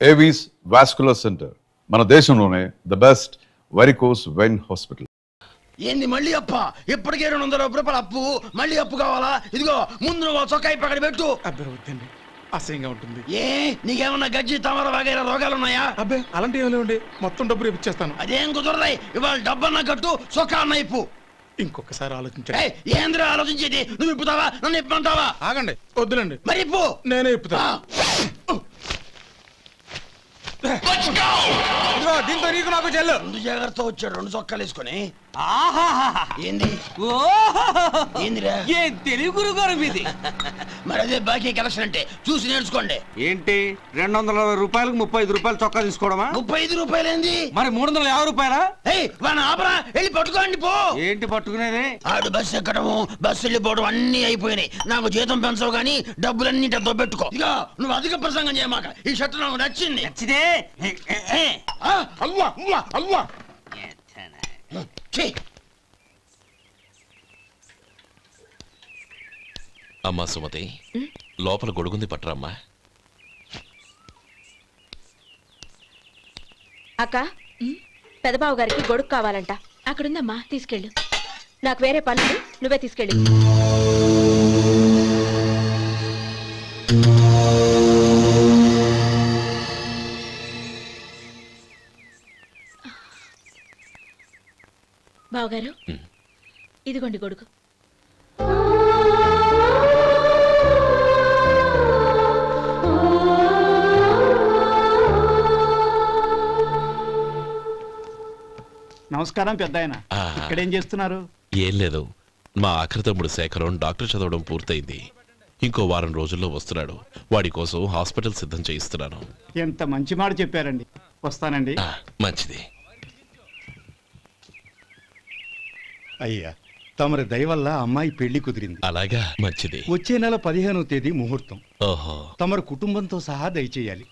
Avis vascular centre, మన దేశంలోనే the best varicose vein hospital. ఏంది మళ్ళీ అప్ప? ఇప్పటికే 200 రూపాయలు అప్పు, మళ్ళీ అప్పు కావాలా? ఇదిగో ముందు నువ్వు చొక్కాయి పక్కన పెట్టు. అబ్బే వద్దండి, అసహ్యంగా ఉంటుంది. ఏ నీకేమన్నా గజ్జి తమర వగైరా రోగాలున్నాయా? అబ్బే అలాంటి ఏమి లేవండి, మొత్తం డబ్బు రేపు ఇచ్చేస్తాను. అదేం కుదరదాయి. ఇవాళ డబ్బన్నా కట్టు, చొక్కా అన్న ఇప్పు. ఇంకొకసారి ఆలోచించండి. ఏంద్రా ఆలోచించేది? నువ్వు ఇప్పుతావా, నన్ను ఇప్పమంటావా? ఆగండి, వద్దులండి, మరి ఇప్పు. నేనే ఇప్పుతా. దీంతో నీకు నాకు చెల్లు. ముందు జాగ్రత్త వచ్చాడు, 2 చొక్కాలు వేసుకొని. ఏంది ఏందిరా? ఏ తెలుగు గురుగారు మీది? మరి అదే బాకీ కలెక్షన్ అంటే చూసి నేర్చుకోండి. ఏంటి 220 రూపాయలకు 35 రూపాయలు చొక్కా తీసుకోవడమా? 35 రూపాయలు ఏంది? మరి 350 రూపాయలా? వాడిని ఆపరా, వెళ్ళి పట్టుకోండి పో. ఏంటి పట్టుకునేది? ఆడు బస్సు ఎక్కడము, బస్సు వెళ్ళిపోవడం అన్ని అయిపోయినాయి. నాకు జీతం పెంచవు గానీ డబ్బులన్నీ దొబ్బెట్టుకో. ఇక నువ్వు అధిక ప్రసంగం చేయమాక. ఈ షర్ట్ నాకు నచ్చింది. నచ్చితే అవ్వా అవ్వా అవ్వా. అమ్మా సుమతి, లోపల గొడుగుంది పట్టరమ్మా. అక్క, పెదబాబు గారికి గొడుగు కావాలంట. అక్కడుందమ్మా, తీసుకెళ్ళు. నాకు వేరే పనులు, నువ్వే తీసుకెళ్ళు. బావగారు, ఇదిగోండి గొడుగు. నమస్కారం పెద్దాయన. ఇక్కడేం చేస్తున్నారు? ఏం లేదు, మా ఆఖరి తమ్ముడు శేఖరం డాక్టర్ చదవడం పూర్తయింది. ఇంకో వారం రోజుల్లో వస్తున్నాడు. వాడి కోసం హాస్పిటల్ సిద్ధం చేయిస్తున్నాను. ఎంత మంచి మాట చెప్పారండి. వస్తానండి. మంచిది. అయ్యా, తమరి దయ వల్ల అమ్మాయి పెళ్లి కుదిరింది. అలాగా, మంచిది. వచ్చే నెల 15వ తేదీ ముహూర్తం. ఓహో, తమరు కుటుంబంతో సహా దయచేయాలి.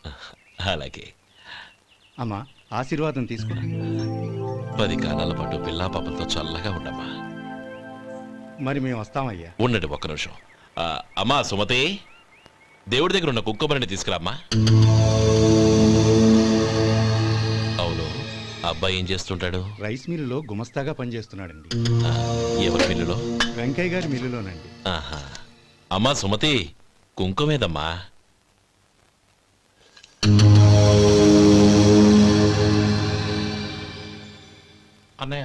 అలాగే. అమ్మా, ఆశీర్వాదం తీసుకురా. 10 కాలాల పాటు పిల్లా పాపలతో చల్లగా ఉండమ్మా. మరి మేము వస్తామయ్యా. ఉండండి ఒక్క నిమిషం. అమ్మా సుమతి, దేవుడి దగ్గర ఉన్న కుక్కమరిని తీసుకురామ్మా. అవును, అబ్బాయి ఏం చేస్తుంటాడు? రైస్ మిల్లులో గుమస్తాగా పనిచేస్తున్నాడండి. ఎవరి మిల్లులో? వెంకయ్య గారి మిల్లులోనండి. ఆహా. అమ్మా సుమతి, కుంకుమేదమ్మా? అన్నయ్య,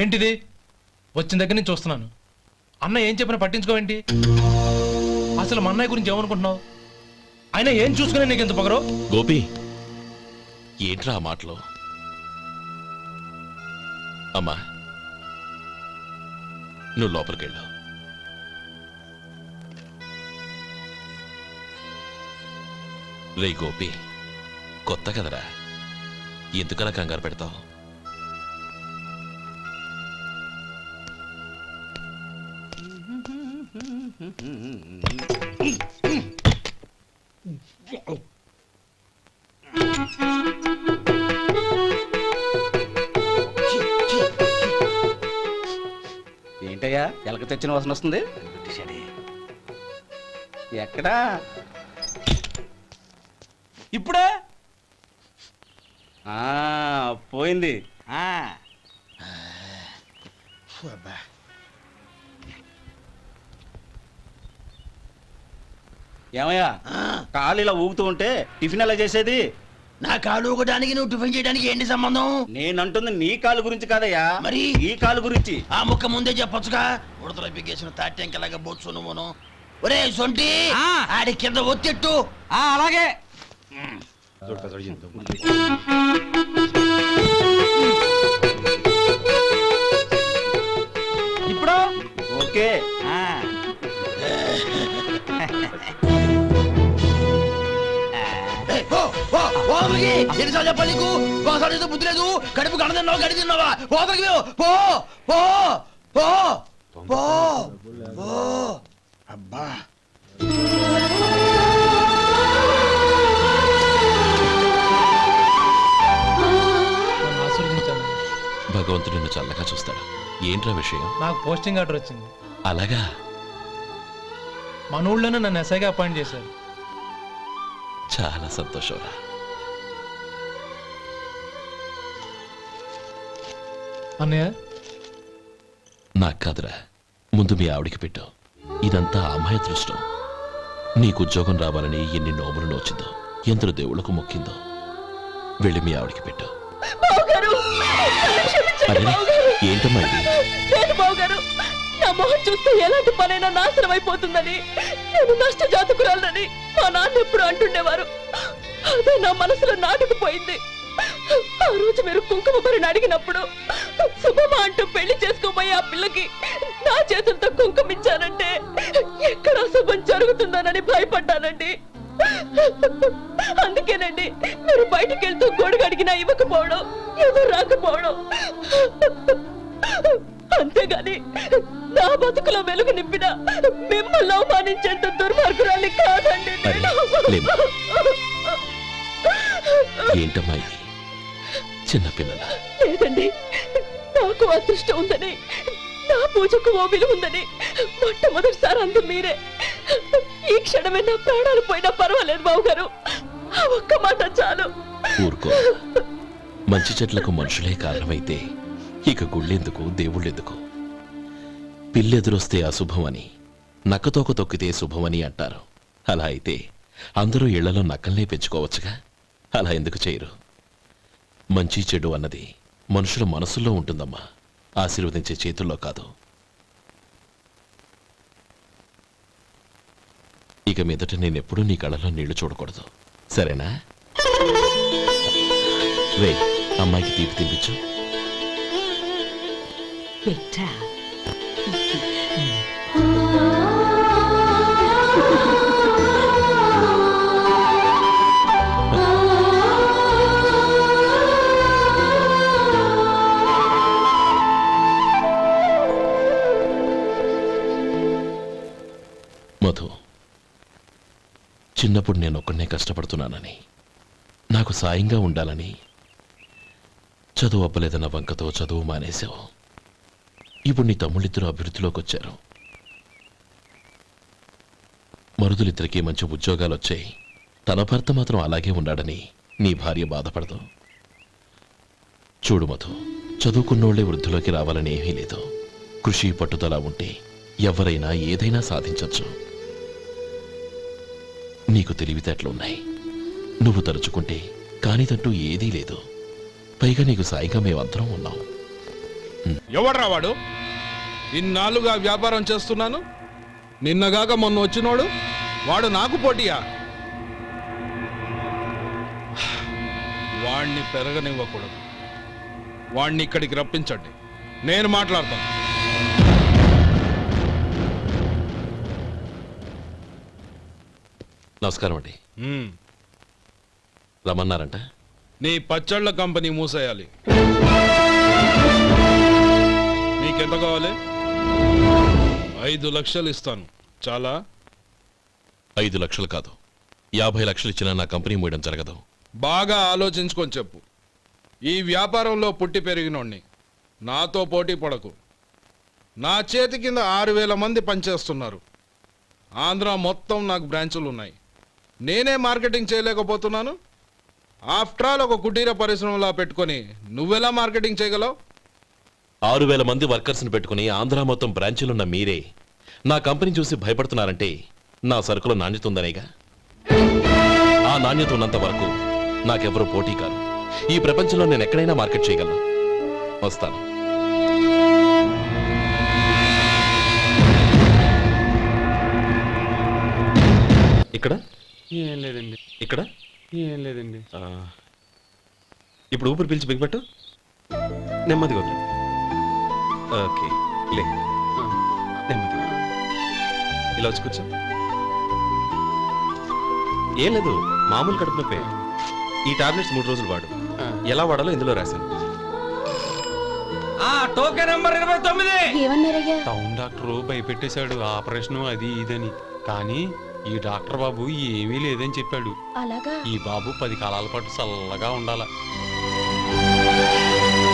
ఏంటిది? వచ్చిన దగ్గర నుంచి చూస్తున్నాను. అన్న ఏం చెప్పినా పట్టించుకోవేంటి? అసలు మా అన్నయ్య గురించి ఏమనుకుంటున్నావు? ఆయన ఏం చూసుకునే నీకు ఎంత పొగరు? గోపి, ఏంట్రా ఆ మాటలు? అమ్మా, నువ్వు లోపలికెళ్ళు. రే గోపి, కొత్త కదరా, ఎందుకలా కంగారు పెడతావు? ఏంటయ్యా ఎలక తెచ్చిన వాసన వస్తుంది? ఎక్కడా? ఇప్పుడే పోయింది. ఏమయ్యా, కాలు ఇలా ఊగుతూ ఉంటే టిఫిన్ ఎలా చేసేది? నా కాలు ఊగడానికి నువ్వు టిఫిన్ చేయడానికి ఏంటి సంబంధం? నేనంటుంది నీ కాలు గురించి కాదయ్యా, మరి ఈ కాలు గురించి. ఆ ముక్క ముందే చెప్పొచ్చుగా. ఉడతలో బిగ్గేసిన తాట్యంకలాగా బొత్సు నువ్వును. ఒరే సొంటి, ఆడి కింద ఒత్తిట్టు. అలాగే. ఇప్పుడు ఓకే. ఎన్నిసార్లు చెప్పాలి నీకు? ఒకసారి బుద్ధి లేదు. కడుపు గడ తిన్నావు, గడి తిన్నావా? పోతలకి పో పో పో పో పో. అబ్బా, భగవంతుడు నిన్ను చల్లగా చూస్తాడు. ఏంట్రా విషయం? నాకు పోస్టింగ్ ఆర్డర్ వచ్చింది. అలాగా? మన ఊళ్ళోనే నన్ను ఎస్ఐగా అపాయింట్ చేశారు. చాలా సంతోషంరా. అన్నయ్య, నాకు కాదురా, ముందు మీ ఆవిడికి పెట్టు. ఇదంతా ఆ అమ్మాయి అదృష్టం. నీకు ఉద్యోగం రావాలని ఎన్ని నోములు నోచిందో, ఎందరు దేవుళ్లకు మొక్కిందో. వెళ్ళి మీ ఆవిడికి పెట్టు. బావగారు, నన్ను క్షమించండి అరే, బావగారు. ఏంటమ్మా ఇది? లేదు బావగారు, నా మొహం చూస్తే ఎలాంటి పనైనా నాశనం అయిపోతుందని, నేను నష్ట జాతకురాలని మా నాన్న ఎప్పుడు అంటుండేవారు. అదే నా మనసులో నాటుకుపోయింది. ఆ రోజు మీరు కుంకుమ భరిని అడిగినప్పుడు శుభమా అంటూ పెళ్లి చేసుకోబోయే ఆ పిల్లకి నా చేతులతో కుంకుమించానంటే ఎక్కడ శుభం జరుగుతుందోనని భయపడ్డానండి. అందుకేనండి మీరు బయటికి వెళ్తూ గొడుగు అడిగినా ఇవ్వకపోవడం, ఎవరు రాకపోవడం. అంతేగాని నా బతుకులో వెలుగు నింపిన మిమ్మల్ని అవమానించేంత దుర్మార్గురాలి కాదండి నేను. లేమ్మా. ఏంటమ్మా ఇది? చిన్నపిల్లల లేదండి, నాకు అదృష్టం ఉందని, నా పూజకు ఓ విలువ ఉందని మొట్టమొదటిసారి అందు మీరే. ఈ క్షణమే నా ప్రాణాలు పోయినా పర్వాలేదు బావగారు, ఆ ఒక్క మాట చాలు. ఊరుకో. మంచి చెట్లకు మనుషులే కారణమైతే ఇక గుళ్ళెందుకు, దేవుళ్ళెందుకు? పిల్లెదురొస్తే అశుభమని, నక్కతోక తొక్కితే శుభమని అంటారు. అలా అయితే అందరూ ఇళ్లలో నక్కల్నే పెంచుకోవచ్చుగా. అలా ఎందుకు చేయరు? మంచి చెడు అన్నది మనుషుల మనసుల్లో ఉంటుందమ్మా, ఆశీర్వదించే చేతుల్లో కాదు. ఇక మీదట నేనెప్పుడూ నీ కళ్ళలో నీళ్లు చూడకూడదు, సరేనా? రే, అమ్మాయికి తీపి తినిపించు. మధు, చిన్నప్పుడు నేను ఒక్కడనే కష్టపడుతున్నానని, నాకు సాయంగా ఉండాలని చదువు అప్పలేదన్న వంకతో చదువు మానేశావు. ఇప్పుడు నీ తమ్ముళ్ళిద్దరూ అభివృద్ధిలోకి వచ్చారు. మరుదులిద్దరికీ మంచి ఉద్యోగాలు వచ్చాయి. తన భర్త మాత్రం అలాగే ఉన్నాడని నీ భార్య బాధపడదు. చూడు మధు, చదువుకున్నోళ్లే వృద్ధిలోకి రావాలని ఏమీ లేదు. కృషి పట్టుదల ఉంటే ఎవరైనా ఏదైనా సాధించవచ్చు. నీకు తెలివితేటలున్నాయి. నువ్వు తలుచుకుంటే కానిదంటూ ఏదీ లేదు. పైగా నీకు సాయిగా మేమందరం ఉన్నాం. ఎవడ్రా వాడు? ఇన్నాళ్ళుగా వ్యాపారం చేస్తున్నాను, నిన్నగాక మొన్న వచ్చినోడు వాడు నాకు పోటీయా? వాణ్ణి పెరగనివ్వకూడదు. వాణ్ణి ఇక్కడికి రప్పించండి, నేను మాట్లాడతాను. నమస్కారం అండి. హ్మ్. రమ్మన్నారంట? నీ పచ్చళ్ళ కంపెనీ మూసేయాలి. నీకెంత కావాలి? 5 లక్షలు ఇస్తాను, చాలా? 5 లక్షలు కాదు, 50 లక్షలు ఇచ్చినా నా కంపెనీ మూయడం జరగదు. బాగా ఆలోచించుకొని చెప్పు. ఈ వ్యాపారంలో పుట్టి పెరిగినోడిని, నాతో పోటీ పడకు. నా చేతి కింద 6,000 మంది పనిచేస్తున్నారు. ఆంధ్ర మొత్తం నాకు బ్రాంచులు ఉన్నాయి. నేనే మార్కెటింగ్ చేయలేకపోతున్నాను. ఆఫ్టర్ ఆల్ ఒక కుటీర పరిశ్రమలా పెట్టుకొని నువ్వెలా మార్కెటింగ్ చేయగలవు? 6,000 మంది వర్కర్స్ని పెట్టుకుని ఆంధ్ర మొత్తం బ్రాంచీలున్న మీరే నా కంపెనీ చూసి భయపడుతున్నారంటే నా సరుకులో నాణ్యత ఉందనేగా. ఆ నాణ్యత ఉన్నంత వరకు నాకెవరూ పోటీ కాదు. ఈ ప్రపంచంలో నేను ఎక్కడైనా మార్కెట్ చేయగలను. వస్తాను. ఇక్కడ ఏం లేదండి. ఇక్కడ ఏం లేదండి. ఇప్పుడు ఊపిరి పీల్చి బిగ్బట్టు, నెమ్మదిగా వదిలి. ఓకే, లే, నెమ్మదిగా ఇలా వచ్చి కూర్చో. ఏం లేదు, మామూలు కడుపు నొప్పే. ఈ టాబ్లెట్స్ 3 రోజులు వాడు. ఎలా వాడాలో ఇందులో రాశాను. Token number 29. ఏమన్నారయ్యా? టౌన్ డాక్టర్ భయపెట్టేశాడు, ఆపరేషన్ అది ఇదని. కానీ ఈ డాక్టర్ బాబు ఏమీ లేదని చెప్పాడు. అలాగా? ఈ బాబు 10 కాలాల పాటు చల్లగా ఉండాల.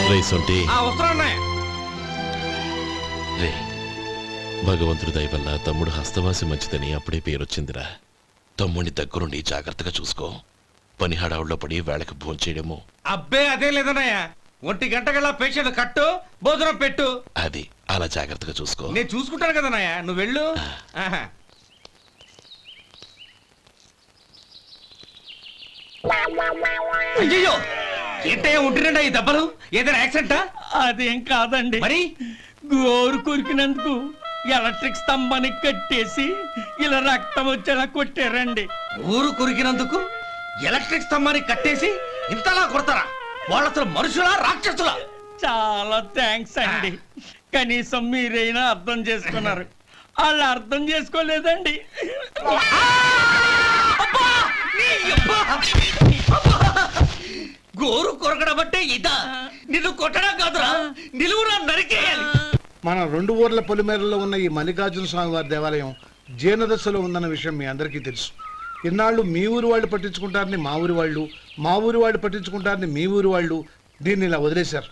రేసొంటే వస్తున్నా రే భగవంతుడి దయ వల్ల తమ్ముడు హస్తవాసి మంచిదని అప్పుడే పేరొచ్చిందిరా. తమ్ముడిని దగ్గరుండి జాగ్రత్తగా చూసుకో. పని హడావుల్లో పడి వేళకి భోంచేయడము. అబ్బే అదే లేదన్నయ్య, 1 గంటకల్లా పేషెంట్ కట్టు, భోజనం పెట్టు. అది అలా జాగ్రత్తగా చూసుకో. నేను చూసుకుంటాను కదన్నయ్య, నువ్వు వెళ్ళు. ఆహా. అయ్యో ఏంటయ్యా ఉంటున్నాడా ఈ దెబ్బలు? ఏదైనా యాక్సిడెంటా? అదేం కాదండి, మరి గోరు కొరికినందుకు ఎలక్ట్రిక్ స్తంభాన్ని కట్టేసి ఇలా రక్తం వచ్చేలా కొట్టారండి. ఊరు కురికినందుకు ఎలక్ట్రిక్ స్తంభాన్ని కట్టేసి ఇంతలా కొడతారా? వాళ్ళు అసలు మనుషులా రాక్షసులా? చాలా థ్యాంక్స్ అండి, కనీసం మీరైనా అర్థం చేసుకున్నారు. వాళ్ళు అర్థం చేసుకోలేదండి. గోరు కొరకడం అంటే ఇదా? నిన్ను కొట్టడం కాదురా, నిలువురా నరికేయాలి. మన 2 ఊర్ల పొలిమేరలో ఉన్న ఈ మల్లికార్జున స్వామి వారి దేవాలయం జీర్ణదశలో ఉందన్న విషయం మీ అందరికీ తెలుసు. ఇన్నాళ్ళు మీ ఊరు వాళ్ళు పట్టించుకుంటారని మా ఊరి వాళ్ళు, మా ఊరి వాళ్ళు పట్టించుకుంటారని మీ ఊరి వాళ్ళు దీన్ని ఇలా వదిలేశారు.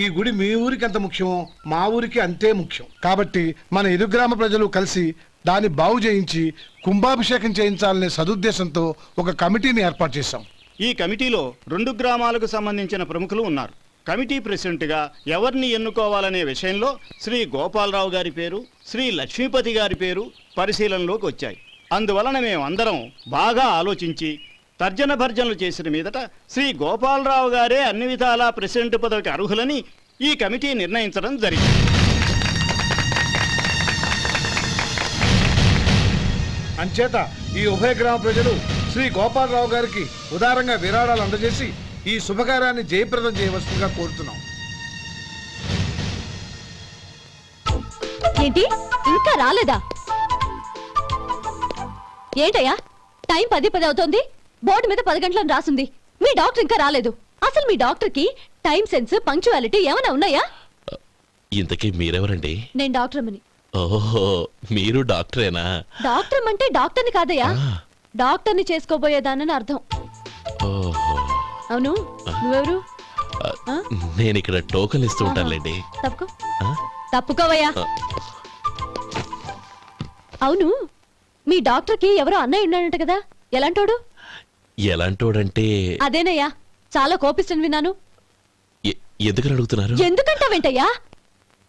ఈ గుడి మీ ఊరికి ఎంత ముఖ్యమో మా ఊరికి అంతే ముఖ్యం. కాబట్టి మన ఇరు గ్రామ ప్రజలు కలిసి దాన్ని బాగు చేయించి కుంభాభిషేకం చేయించాలనే సదుద్దేశంతో ఒక కమిటీని ఏర్పాటు చేశాం. ఈ కమిటీలో 2 గ్రామాలకు సంబంధించిన ప్రముఖులు ఉన్నారు. కమిటీ ప్రెసిడెంట్గా ఎవరిని ఎన్నుకోవాలనే విషయంలో శ్రీ గోపాలరావు గారి పేరు, శ్రీ లక్ష్మీపతి గారి పేరు పరిశీలనలోకి వచ్చాయి. అందువలన మేమందరం బాగా ఆలోచించి తర్జన భర్జనలు చేసిన మీదట శ్రీ గోపాలరావు గారే అన్ని విధాలా ప్రెసిడెంట్ పదవికి అర్హులని ఈ కమిటీ నిర్ణయించడం జరిగింది. అంచేత ఈ ఉభయ గ్రామ ప్రజలు శ్రీ గోపాలరావు గారికి ఉదారంగా విరాళాలు అందజేసి ఈ శుభకార్యాన్ని జయప్రదం చేయవలసిందిగా కోరుతున్నాం. ఏంటి ఇంకా రాలేదా? ఏంటయ్యా టైం 10 అవుతోంది, బోర్డు మీద 10 గంటలను రాసింది. మీ డాక్టర్ ఇంకా రాలేదు. అసలు మీ డాక్టర్ కి టైం సెన్స్, పంక్చువాలిటీ ఏమైనా ఉన్నాయా? ఇంతకీ మీరెవరండి? నేను డాక్టర్ అమ్మని. ఓహో, మీరు డాక్టరేనా? డాక్టర్ అంటే డాక్టర్ని కాదయ్యా, డాక్టర్ని చేసుకోబోయేదానని అర్థం. ఓహో, అవును, నువ్వెవరు? నేను ఇక్కడ టోకన్ ఇస్తూ ఉంటానులేండి. తప్పుకో, తప్పుకోవయ్యా. అవును, మీ డాక్టర్ కి ఎవరో అన్నయ్య ఉన్నాడంట కదా, ఎలాంటోడు? ఎలాంటోడంటే అదేనయ్యా, చాలా కోపిష్టని విన్నాను. ఎందుకని అడుగుతున్నారు? ఎందుకంటావేంటయ్యా?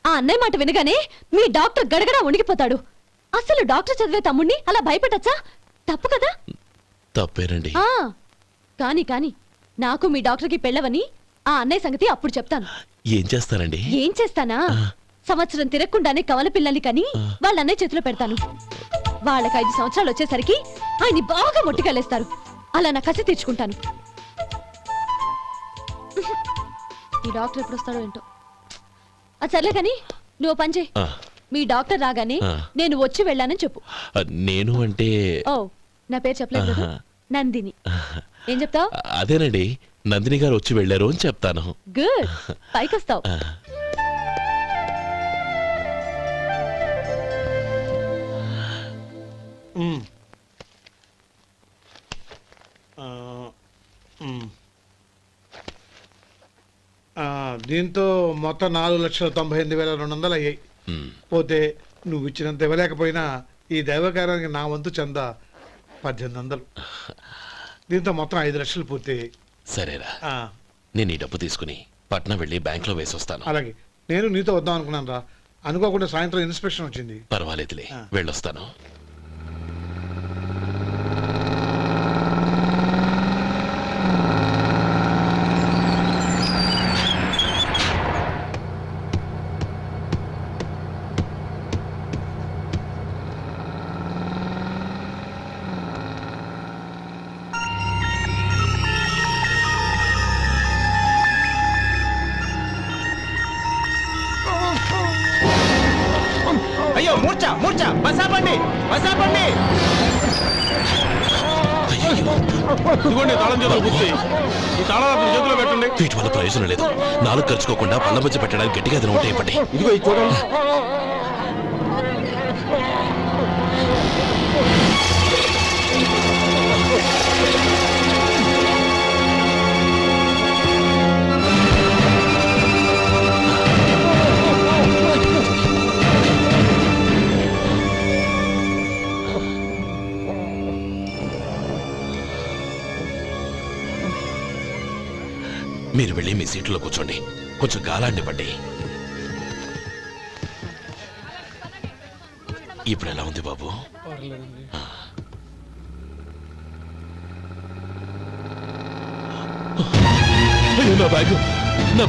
ఆ అన్నయ్య మాట వినగానే మీ డాక్టర్ గడగడా ఉణిగిపోతాడు. అసలు డాక్టర్ చదివే తమ్ముణ్ణి అలా భయపెట్టచ్చా? తప్పు కదా? తప్పేనండి. కాని కాని నాకు మీ డాక్టర్కి పెళ్ళవని ఆ అన్నయ్య సంగతి అప్పుడు చెప్తాను. ఏం చేస్తారండి? ఏం చేస్తానా, సంవత్సరం తిరగకుండానే కవల పిల్లల్ని కని వాళ్ళ అన్నయ్య చేతిలో పెడతాను. వాళ్ళకి 5 సంవత్సరాలు వచ్చేసరికి ఆయన్ని బాగా మొట్టికెళ్ళేస్తారు. అలా నా కసి తీర్చుకుంటాను. ఈ డాక్టర్ ఎప్పుడు వస్తాడో ఏంటో. అది సర్లే కానీ నువ్వు పని చేయి. మీ డాక్టర్ రాగానే నేను వచ్చి వెళ్ళానని చెప్పు. నేను అంటే ఓ, నా పేరు చెప్పలేదు కదా, నందిని. ఏం చెప్తావు? అదేనండి, నందిని గారు వచ్చి వెళ్ళారు అని చెప్తాను. గుడ్, పైకొస్తావు. దీంతో మొత్తం 4,98,200 అయ్యాయి. పోతే నువ్వు ఇచ్చినంత ఇవ్వలేకపోయినా ఈ దైవకార్యానికి నా వంతు చందా 1800. దీంతో మొత్తం 5 లక్షలు పూర్తయ్యాయి. సరేరా, నేను ఈ డబ్బు తీసుకుని పట్నం వెళ్ళి బ్యాంక్ లో వేసి వస్తాను. అలాగే, నేను నీతో వద్దాం అనుకున్నాను రా, అనుకోకుండా సాయంత్రం ఇన్స్పెక్షన్ వచ్చింది. పర్వాలేదులే, వెళ్ళొస్తాను. అయ్యో మూర్ఛ మూర్ఛ, బసాపండి బసాపండి. ఇదిగోండి తాళం చేతులు గుర్తి. ఈ తాళం చేతిలో పెట్టండి. వీటి వల్ల ప్రయోజనం లేదు. 4 ఖర్చుకోకుండా పళ్ళ మధ్య పెట్టడానికి గట్టిగా అది నోట్ అయిపోండి. ఇదిగో ఇది చూడండి. మీరు వెళ్ళి మీ సీట్లో కూర్చోండి, కొంచెం గాలాండివ్వండి. ఇప్పుడు ఎలా ఉంది బాబు? అయ్యో, నా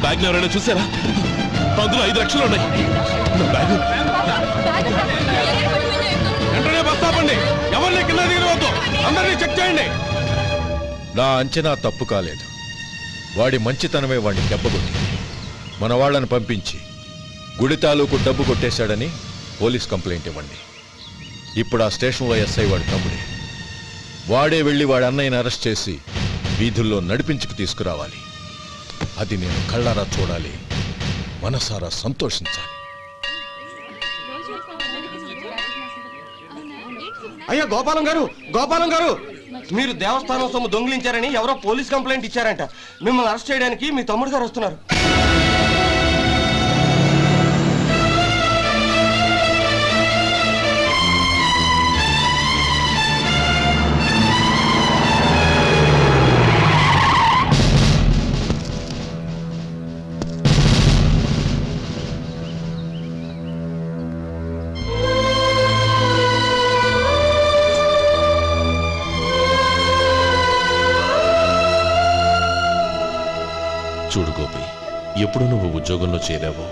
బ్యాగ్ ఎవరైనా చూసారా? అందులో 5 లక్షలు ఉన్నాయి. నా బ్యాగ్ వెంటనే బస్ ఆపండి. ఎవరిని కింద దిగవద్దు, అందరినీ చెక్ చేయండి. నా అంచనా తప్పు కాలేదు. వాడి మంచితనమే వాడిని దెబ్బకొట్టింది. మన వాళ్ళని పంపించి గుడి తాలూకు డబ్బు కొట్టేశాడని పోలీస్ కంప్లైంట్ ఇవ్వండి. ఇప్పుడు ఆ స్టేషన్లో ఎస్ఐ వాడి తమ్ముడే. వాడే వెళ్ళి వాడి అన్నయ్యని అరెస్ట్ చేసి వీధుల్లో నడిపించుకు తీసుకురావాలి. అది నేను కళ్ళారా చూడాలి, మనసారా సంతోషించాలి. అయ్యా గోపాలం గారు, మీరు దేవస్థానం సొమ్ము దొంగిలించారని ఎవరో పోలీస్ కంప్లైంట్ ఇచ్చారంట. మిమ్మల్ని అరెస్ట్ చేయడానికి మీ తమ్ముడు గారు వస్తున్నారు. చూడు గోపి, ఎప్పుడు నువ్వు ఉద్యోగంలో చేరావో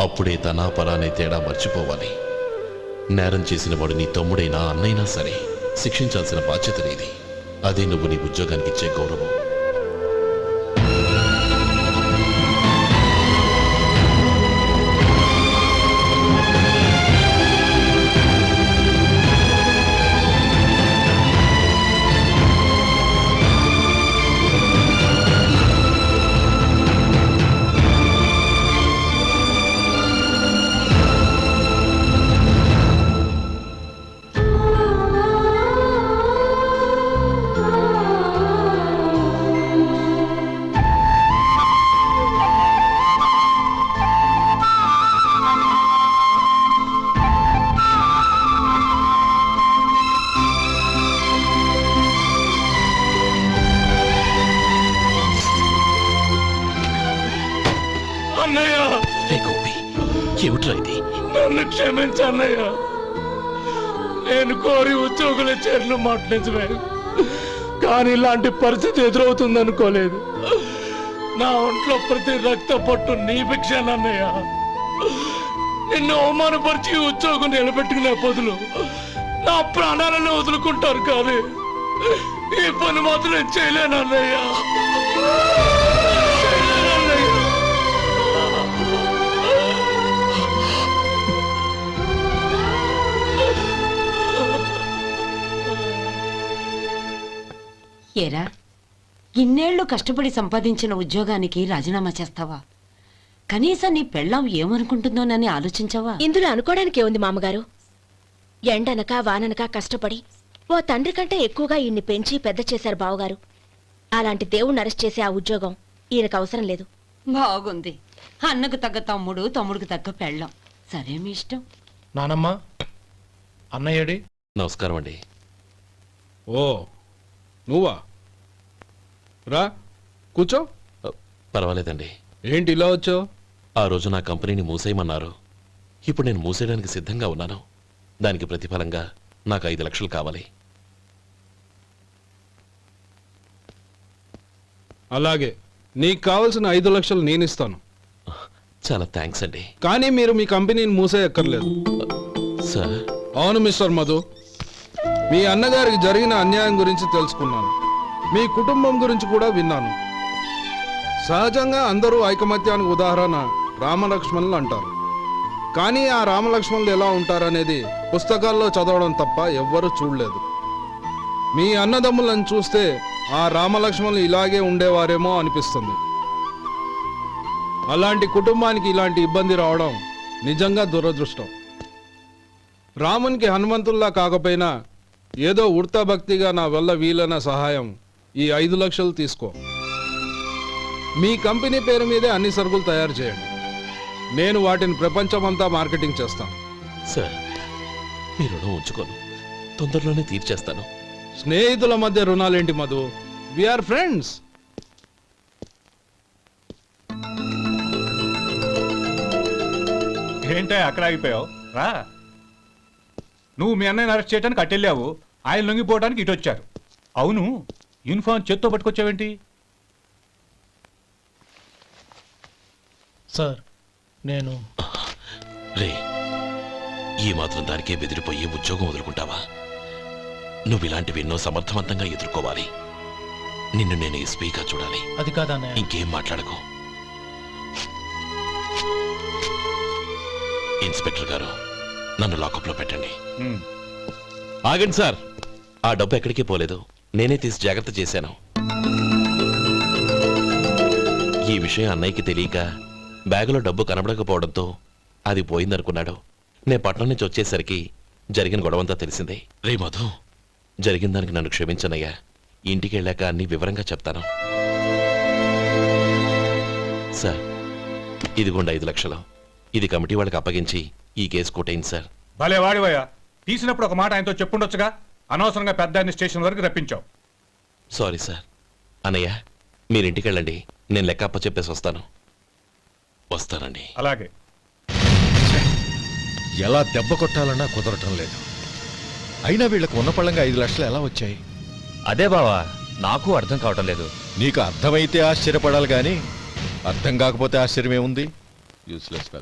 అప్పుడే తనా పరానే తేడా మర్చిపోవాలి. నేరం చేసిన వాడు నీ తమ్ముడైనా అన్నైనా సరే శిక్షించాల్సిన బాధ్యత నీది. అదే నువ్వు నీ ఉద్యోగానికి ఇచ్చే గౌరవం. ఏమిట్రా ఇది? నన్ను క్షమించన్నయ్య. నేను కోరి ఉద్యోగుల చేరిన మాట నిజమే, కానీ ఇలాంటి పరిస్థితి ఎదురవుతుంది అనుకోలేదు. నా ఒంట్లో ప్రతి రక్త పొట్టు నీ భిక్షనన్నయ్య. నిన్ను అవమానపరిచి ఉద్యోగం నిలబెట్టుకునే బదులు నా ప్రాణాలను వదులుకుంటారు, కానీ ఈ పని మాత్రం నేను చేయలేనన్నయ్య. ఏరా, ఇన్నేళ్లు కష్టపడి సంపాదించిన ఉద్యోగానికి రాజీనామా చేస్తావా? కనీసం నీ పెళ్ళాం ఏమనుకుంటుందోనని ఆలోచించావా? ఇందులో అనుకోవడానికి ఏముంది మామగారు? ఎండనక వాననక కష్టపడి ఓ తండ్రి కంటే ఎక్కువగా ఈయన్ని పెంచి పెద్ద చేశారు బావగారు. అలాంటి దేవుణ్ణి అరెస్ట్ చేసే ఆ ఉద్యోగం ఈయనకు అవసరం లేదు. బాగుంది. అన్నకు తగ్గ తమ్ముడు, తమ్ముడికి తగ్గ పెళ్ళాం. సరే, మీ ఇష్టం. నానమ్మ, అన్నయ్యడి. నమస్కారం అండి. ఓ, నువ్వా? రా కూర్చో. పర్వాలేదండి. ఏంటి ఇలా వచ్చావు? ఆ రోజు నా కంపెనీని మూసేయమన్నారు. ఇప్పుడు నేను మూసేయడానికి సిద్ధంగా ఉన్నాను. దానికి ప్రతిఫలంగా నాకు 5 లక్షలు కావాలి. అలాగే, నీకు కావాల్సిన 5 లక్షలు నేను ఇస్తాను. చాలా థ్యాంక్స్ అండి. కానీ మీరు మీ కంపెనీని మూసేయక్కర్లేదు. సార్? అవును మిస్టర్ మధు, మీ అన్నగారికి జరిగిన అన్యాయం గురించి తెలుసుకున్నాను. మీ కుటుంబం గురించి కూడా విన్నాను. సహజంగా అందరూ ఐకమత్యానికి ఉదాహరణ రామలక్ష్మణులు అంటారు. కానీ ఆ రామలక్ష్మణులు ఎలా ఉంటారనేది పుస్తకాల్లో చదవడం తప్ప ఎవ్వరూ చూడలేదు. మీ అన్నదమ్ములను చూస్తే ఆ రామలక్ష్మణులు ఇలాగే ఉండేవారేమో అనిపిస్తుంది. అలాంటి కుటుంబానికి ఇలాంటి ఇబ్బంది రావడం నిజంగా దురదృష్టం. రామునికి హనుమంతుల్లా కాకపోయినా ఏదో ఉడతా భక్తిగా నా వల్ల వీలైన సహాయం ఈ 5 లక్షలు తీసుకో. మీ కంపెనీ పేరు మీదే అన్ని సరుకులు తయారు చేయండి. నేను వాటిని ప్రపంచమంతా మార్కెటింగ్ చేస్తాను. సార్, మీ రుణం ఉంచుకోను, తొందరలోనే తీర్చేస్తాను. స్నేహితుల మధ్య రుణాలేంటి మధు? We are friends. ఏంటో అక్కడ ఆగిపోయావు రా. నువ్వు మీ అన్నయ్యని అరెస్ట్ చేయడానికి అట్టెళ్ళావు, ఆయన లొంగిపోవడానికి ఇటు వచ్చారు. అవును, యూనిఫామ్ చేత్తో పట్టుకొచ్చావేంటి? సార్ నేను రే, ఈ మాత్రం దానికే బెదిరిపోయి ఉద్యోగం వదులుకుంటావా? నువ్వు ఇలాంటివి ఎన్నో సమర్థవంతంగా ఎదుర్కోవాలి. నిన్ను నేను ఎస్పీగా చూడాలి. అది కాదన్నయ్య. ఇంకేం మాట్లాడకు. ఇన్స్పెక్టర్ గారు, నన్ను లాకప్లో పెట్టండి. ఆగండి సార్, ఆ డబ్బు ఎక్కడికి పోలేదు, నేనే తీసి జాగ్రత్త చేశాను. ఈ విషయం అన్నయ్యకి తెలియక బ్యాగులో డబ్బు కనబడకపోవడంతో అది పోయిందనుకున్నాడు. నే పట్నం నుంచి వచ్చేసరికి జరిగిన గొడవంతా తెలిసిందే. రే మధు, జరిగిన దానికి నన్ను క్షమించనయ్యా. ఇంటికి వెళ్ళాక అన్ని వివరంగా చెప్తాను. సార్, ఇదిగోండి 5 లక్షలు. ఇది కమిటీ వాళ్ళకి అప్పగించి ఈ కేసు కొట్టేయండి సార్. భలే వాడివయ్యా, తీసినప్పుడు ఒక మాట ఆయనతో చెప్పుండొచ్చుగా. అనవసరంగా పెద్ద ఆయన స్టేషన్ వరకు రప్పించావు. Sorry sir. అన్నయ్య, మీరింటికి వెళ్ళండి, నేను లెక్క అప్ప చెప్పేసి వస్తానండి. అలాగే. ఎలా దెబ్బ కొట్టాలన్నా కుదరటం లేదు. అయినా వీళ్ళకు ఉన్న పళ్ళంగా 5 లక్షలు ఎలా వచ్చాయి? అదే బావా, నాకు అర్థం కావటం లేదు. నీకు అర్థమైతే ఆశ్చర్యపడాలి కానీ అర్థం కాకపోతే ఆశ్చర్యమేముంది? Useless fellow.